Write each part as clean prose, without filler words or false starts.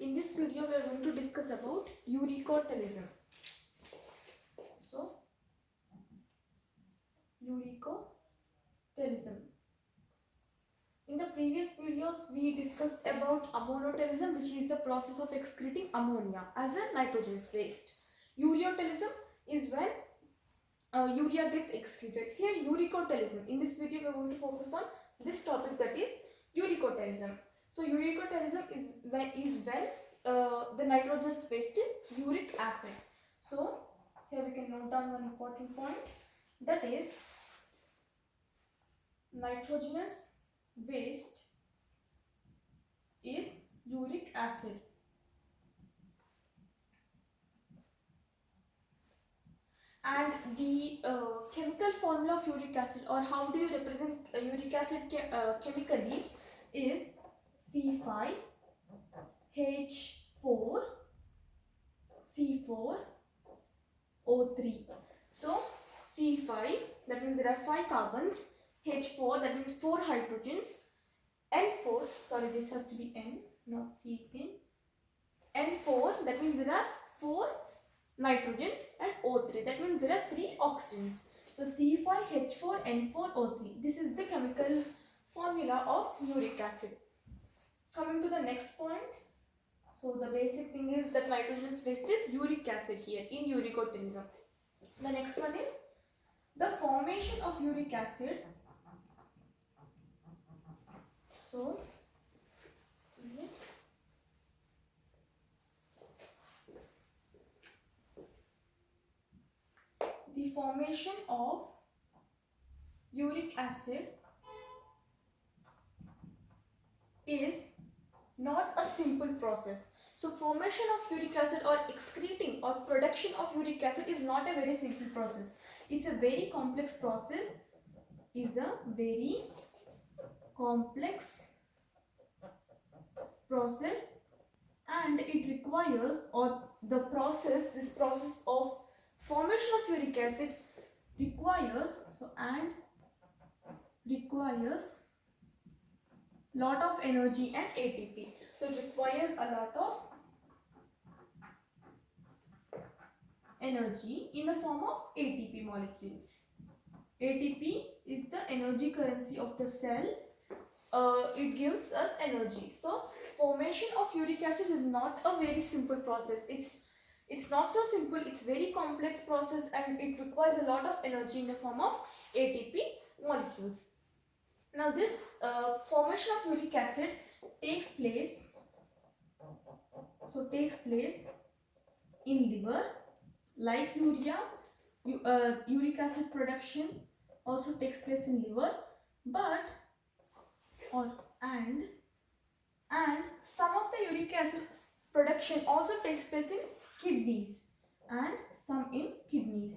In this video, we are going to discuss about uricotelism. So, uricotelism. In the previous videos, we discussed about ammonotelism, which is the process of excreting ammonia as a nitrogenous waste. Ureotelism is when urea gets excreted. Here, uricotelism. In this video, we are going to focus on this topic, that is uricotelism. So, uricotelism is when the nitrogenous waste is uric acid. So, here we can note down one important point, that is nitrogenous waste is uric acid. And the chemical formula of uric acid, or how do you represent uric acid chemically, is C5H4C4O3. So C5, that means there are 5 carbons, H4, that means 4 hydrogens, N4, sorry, this has to be N, not C again, N4, that means there are 4 nitrogens, and O3, that means there are 3 oxygens. So C5H4N4O3, this is the chemical formula of uric acid. Coming to the next point, so the basic thing is that nitrogenous waste is uric acid here in uricotelism. The next one is the formation of uric acid. So the formation of uric acid is not a simple process. So formation of uric acid or excreting or production of uric acid is not a very simple process. It's a very complex process. And it requires, or this process of formation of uric acid requires lot of energy and ATP. So it requires a lot of energy in the form of ATP molecules. ATP is the energy currency of the cell. It gives us energy. So formation of uric acid is not a very simple process. It's not so simple. It's very complex process, and it requires a lot of energy in the form of ATP molecules. Now this formation of uric acid takes place in liver, like urea. Uric acid production also takes place in liver, and some of the uric acid production also takes place in kidneys, and some in kidneys.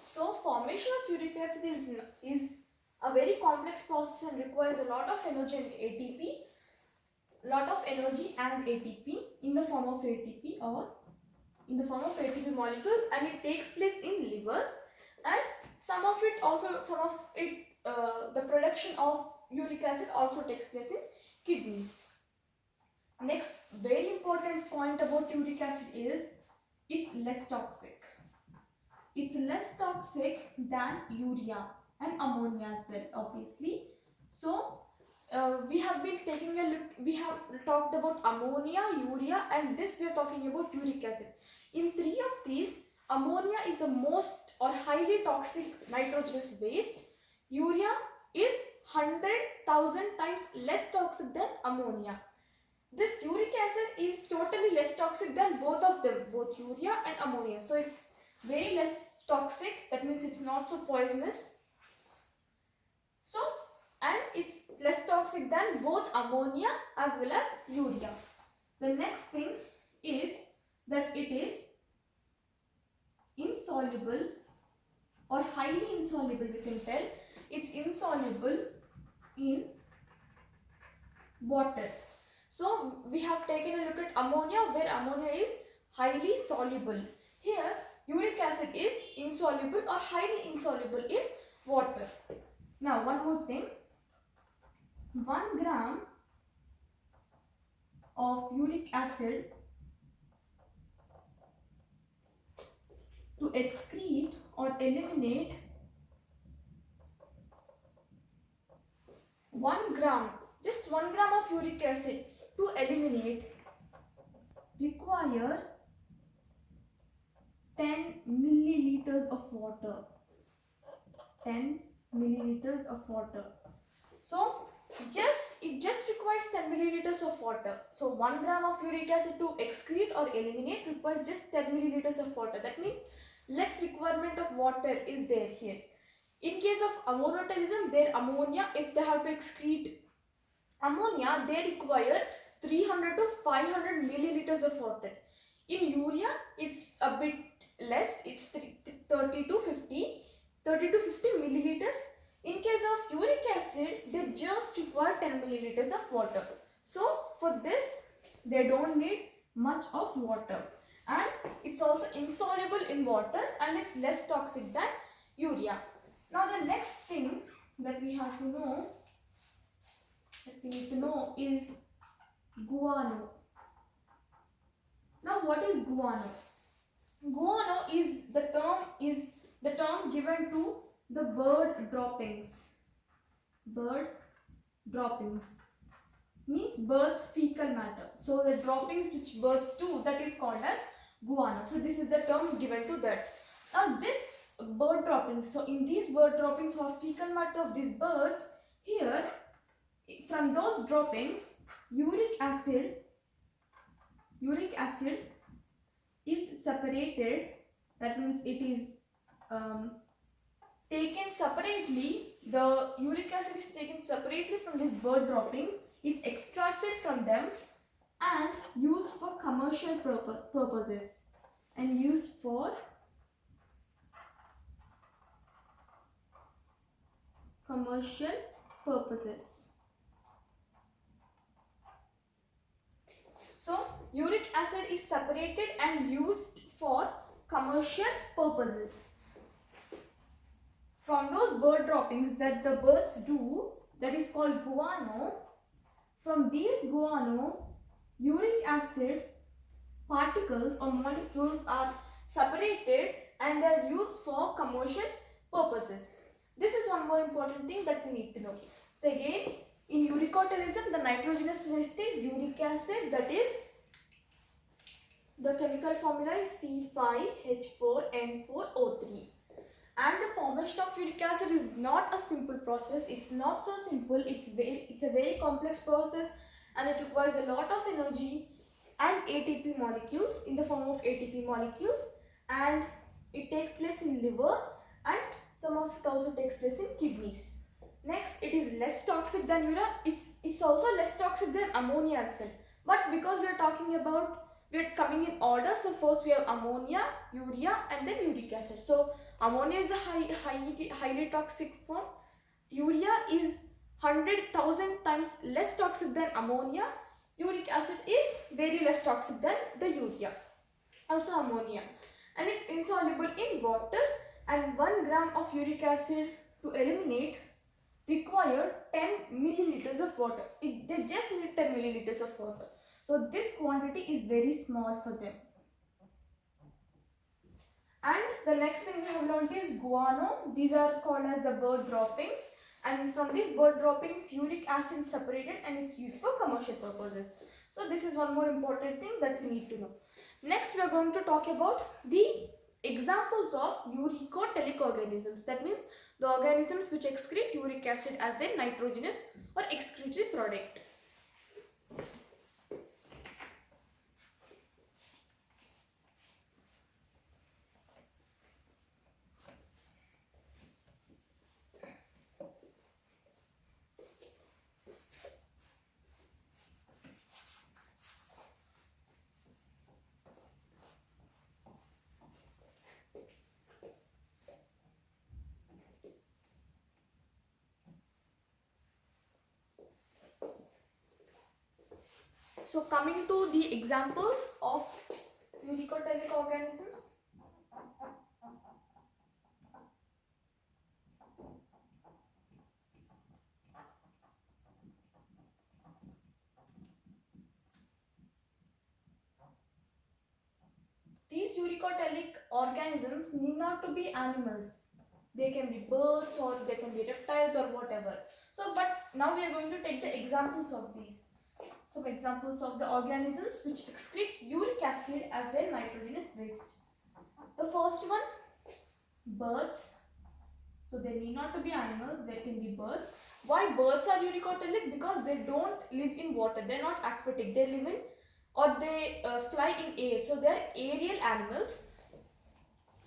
So formation of uric acid is a very complex process and requires a lot of energy and ATP, in the form of ATP or in the form of ATP molecules, and it takes place in liver, and the production of uric acid also takes place in kidneys. Next very important point about uric acid is it's less toxic. It's less toxic than urea and ammonia as well, obviously. So we have been taking a look, we have talked about ammonia, urea, and this we are talking about uric acid. In 3 of these, ammonia is the most or highly toxic nitrogenous waste. Urea is 100,000 times less toxic than ammonia. This uric acid is totally less toxic than both of them, both urea and ammonia. So it's very less toxic, that means it's not so poisonous. So, and it's less toxic than both ammonia as well as urea. The next thing is that it is insoluble or highly insoluble, we can tell. It's insoluble in water. So we have taken a look at ammonia, where ammonia is highly soluble. Here uric acid is insoluble or highly insoluble in water. Now one more thing, 1 gram of uric acid to excrete or eliminate 1 gram, just 1 gram of uric acid to eliminate require 10 milliliters of water. 10 milliliters of water. So it just requires 10 milliliters of water. So 1 gram of uric acid to excrete or eliminate requires just 10 milliliters of water. That means less requirement of water is there here. In case of ammonotalism, their ammonia, if they have to excrete ammonia, they require 300 to 500 milliliters of water. In urea, it's a bit less, it's 30 to 50 milliliters. In case of uric acid, they just require 10 milliliters of water. So for this, they don't need much of water, and it's also insoluble in water, and it's less toxic than urea. Now the next thing that we have to know, is guano. Now what is guano? Guano is the term given to the bird droppings. Bird droppings means birds' fecal matter. So the droppings which birds do, that is called as guano. So this is the term given to that. Now this bird droppings, so in these bird droppings or fecal matter of these birds, here from those droppings, uric acid is separated. That means it is taken separately. The uric acid is taken separately from these bird droppings. It's extracted from them and used for commercial purposes. So uric acid is separated and used for commercial purposes. From those bird droppings that the birds do, that is called guano. From these guano, uric acid particles or molecules are separated and they are used for commercial purposes. This is one more important thing that we need to know. So again, in uricotelism, the nitrogenous waste is uric acid, that is the chemical formula is C5H4N4O3. And the formation of uric acid is not a simple process. It's not so simple. It's a very complex process, and it requires a lot of energy and ATP molecules, in the form of ATP molecules, and it takes place in liver, and some of it also takes place in kidneys. Next, it is less toxic than urea. It's also less toxic than ammonia as well. But because we are coming in order, so first we have ammonia, urea, and then uric acid. So ammonia is a highly toxic form. Urea is 100,000 times less toxic than ammonia. Uric acid is very less toxic than the urea, also ammonia, and it's insoluble in water. And 1 gram of uric acid to eliminate require 10 milliliters of water. They just need 10 milliliters of water. So this quantity is very small for them. And the next thing we have learned is guano. These are called as the bird droppings. And from these bird droppings, uric acid is separated and it's used for commercial purposes. So this is one more important thing that we need to know. Next, we are going to talk about the examples of uricotelic organisms. That means the organisms which excrete uric acid as their nitrogenous or excretory product. So coming to the examples of uricotelic organisms. uricotelic organisms need not to be animals. They can be birds or they can be reptiles or whatever. So, but now we are going to take the examples of these. Some examples of the organisms which excrete uric acid as their nitrogenous waste. The first one, birds. So they need not to be animals, there can be birds. Why birds are uricotelic? Because they don't live in water, they're not aquatic, they live in or they fly in air. So they are aerial animals,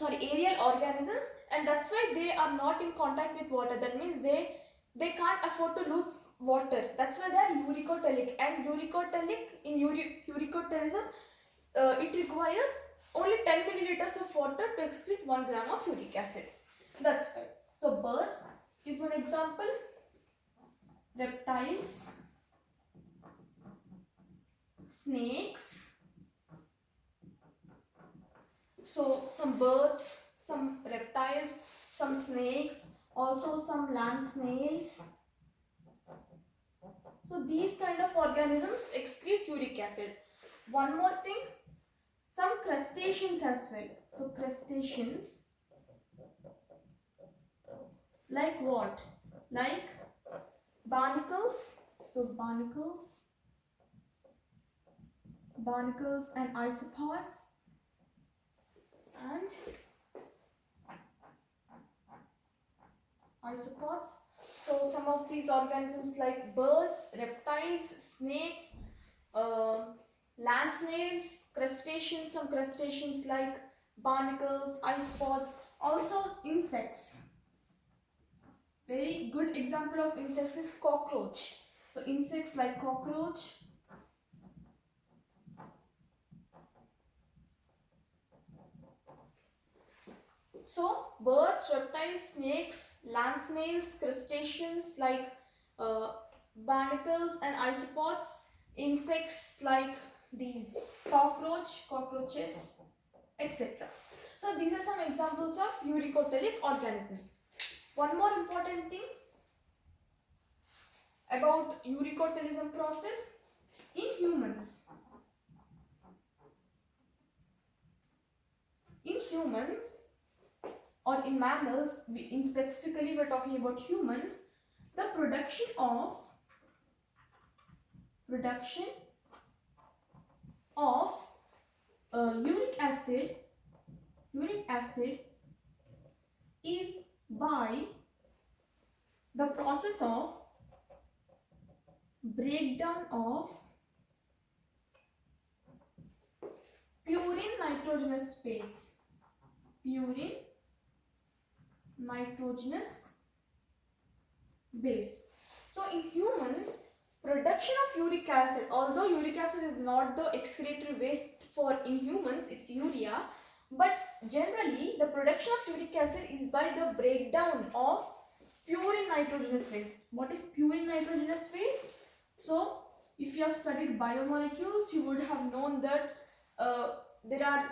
aerial organisms, and that's why they are not in contact with water. That means they can't afford to lose water. That's why they are uricotelic. And uricotelic, in uricotelism, it requires only 10 milliliters of water to excrete 1 gram of uric acid. That's why. So birds is one example. Reptiles, snakes. So some birds, some reptiles, some snakes, also some land snails. So these kind of organisms excrete uric acid. One more thing, some crustaceans as well. So crustaceans, like what? Like barnacles. So barnacles and isopods, and isopods. So some of these organisms like birds, reptiles, snakes, land snails, crustaceans, some crustaceans like barnacles, isopods, also insects. Very good example of insects is cockroach. So insects like cockroach, so birds, reptiles, snakes, land snails, crustaceans like barnacles and isopods, insects like these cockroaches, etc. So these are some examples of uricotelic organisms. One more important thing about uricotelism process in humans. In humans or in mammals, specifically we're talking about humans, the production of uric acid is by the process of breakdown of purine nitrogenous base. Purine nitrogenous base. So in humans, production of uric acid, although uric acid is not the excretory waste for in humans, it's urea, but generally the production of uric acid is by the breakdown of purine nitrogenous base. What is purine nitrogenous base? So if you have studied biomolecules, you would have known that there are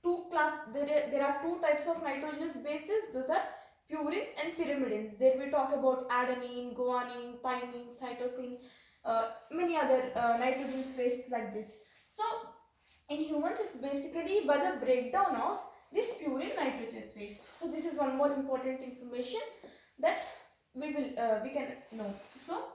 there are two types of nitrogenous bases. Those are purines and pyrimidines. There we talk about adenine, guanine, thymine, cytosine, many other nitrogenous wastes like this. So in humans, it's basically by the breakdown of this purine nitrogenous waste. So this is one more important information that we can know. So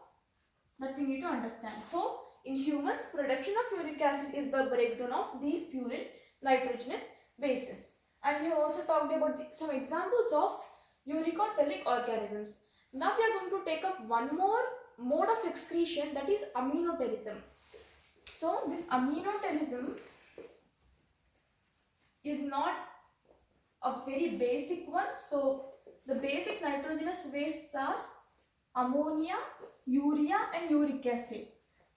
that we need to understand. So in humans, production of uric acid is by breakdown of these purine nitrogenous bases. And we have also talked about some examples of uricotelic organisms. Now we are going to take up one more mode of excretion, that is aminotelism. So this aminotelism is not a very basic one. So the basic nitrogenous wastes are ammonia, urea and uric acid.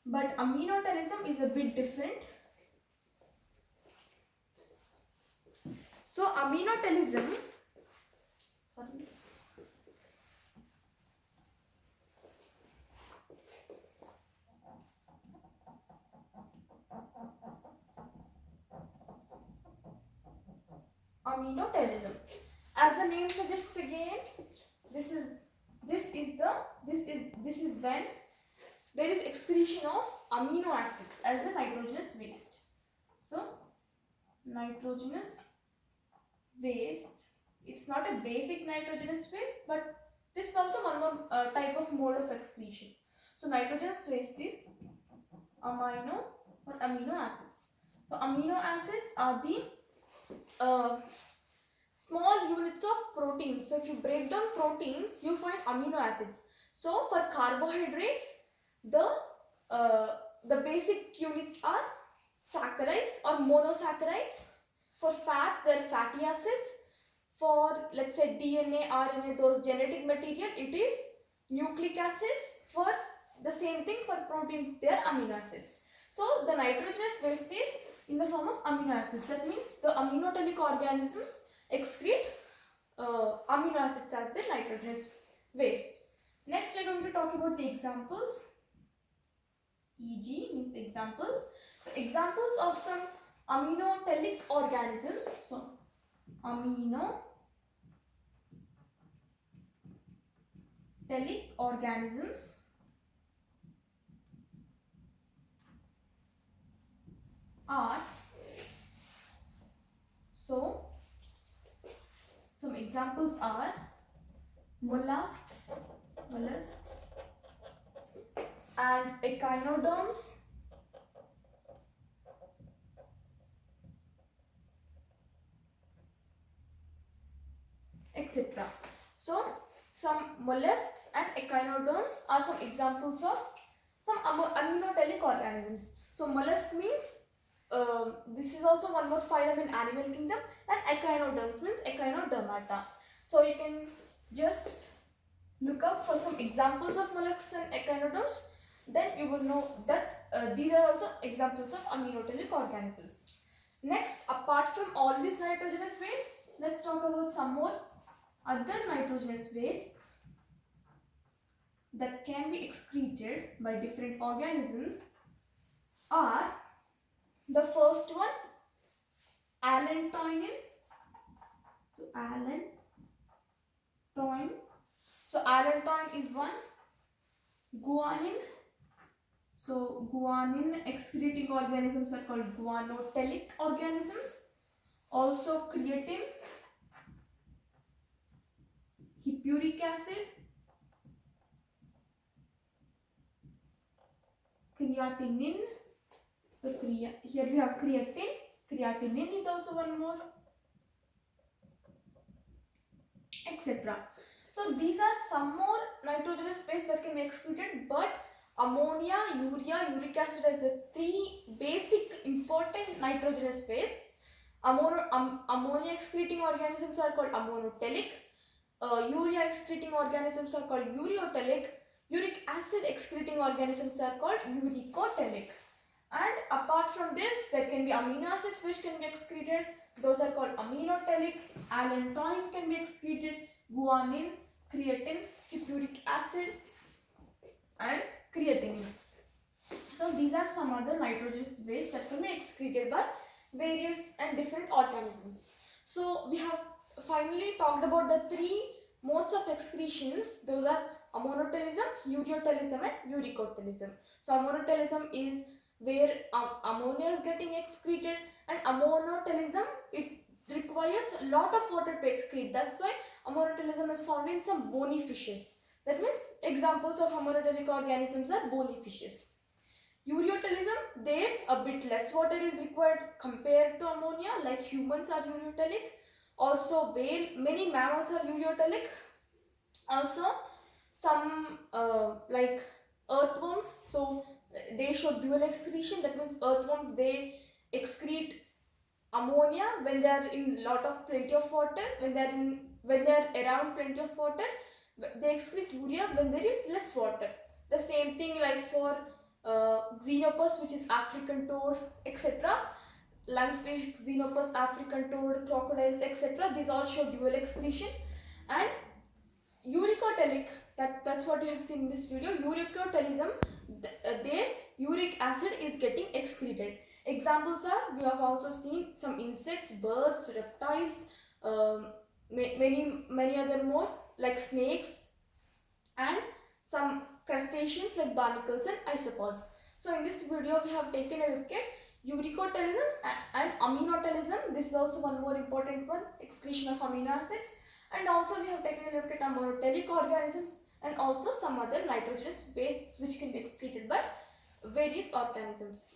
But aminotelism is a bit different. So aminotelism, aminotelism, as the name suggests again, this is when there is excretion of amino acids as a nitrogenous waste. So nitrogenous waste. It's not a basic nitrogenous waste, but this is also one more type of mode of excretion. So nitrogenous waste is amino or amino acids. So amino acids are the small units of proteins. So if you break down proteins, you find amino acids. So for carbohydrates, the basic units are saccharides or monosaccharides. For fats, they are fatty acids. For, let's say, DNA, RNA, those genetic material, it is nucleic acids. For the same thing for proteins, they are amino acids. So the nitrogenous waste is in the form of amino acids. That means the aminotelic organisms excrete amino acids as the nitrogenous waste. Next, we are going to talk about the examples. EG means examples. So examples of some aminotelic organisms. So aminotelic organisms are, so some examples are mollusks and echinoderms, etc. So some mollusks and echinoderms are some examples of some aminotelic organisms. So mollusk means this is also one more phylum in animal kingdom, and echinoderms means echinodermata. So you can just look up for some examples of mollusks and echinoderms, then you will know that these are also examples of aminotelic organisms. Next, apart from all these nitrogenous wastes, let's talk about some more other nitrogenous wastes that can be excreted by different organisms are, the first one, allantoin. So allantoin. So allantoin is one. Guanine. So guanine excreting organisms are called guanotelic organisms. Also creatine, hippuric acid, creatinine. So here we have creatine. Creatinine is also one more, etc. So these are some more nitrogenous wastes that can be excreted, but ammonia, urea, uric acid as the three basic important nitrogenous wastes. Ammonia excreting organisms are called ammonotelic. Urea excreting organisms are called ureotelic. Uric acid excreting organisms are called uricotelic. And apart from this, there can be amino acids which can be excreted. Those are called aminotelic. Allantoin can be excreted. Guanine, creatine, hippuric acid, and creatinine. So these are some other nitrogenous wastes that can be excreted by various and different organisms. So we have finally talked about the three modes of excretions. Those are ammonotelism, ureotelism, and uricotelism. So ammonotelism is where ammonia is getting excreted, and ammonotelism, it requires a lot of water to excrete. That's why ammonotelism is found in some bony fishes. That means examples of ammonotelic organisms are bony fishes. Ureotelism, there a bit less water is required compared to ammonia, like humans are ureotelic. Also many mammals are ureotelic. Also some like earthworms, so they show dual excretion. That means earthworms, they excrete ammonia when they are in plenty of water. When they are around plenty of water, they excrete urea when there is less water. The same thing like for xenopus, which is African toad, etc. Lungfish, xenopus, African toad, crocodiles, etc. These all show dual excretion. And uricotelic, that's what you have seen in this video. Uricotelism, there uric acid is getting excreted. Examples are, we have also seen some insects, birds, reptiles, many other more like snakes, and some crustaceans like barnacles and isopods. So in this video we have taken a look at Uricotalism and aminotelism. This is also one more important one, excretion of amino acids. And also we have taken a look at monotelic organisms and also some other nitrogenous wastes which can be excreted by various organisms.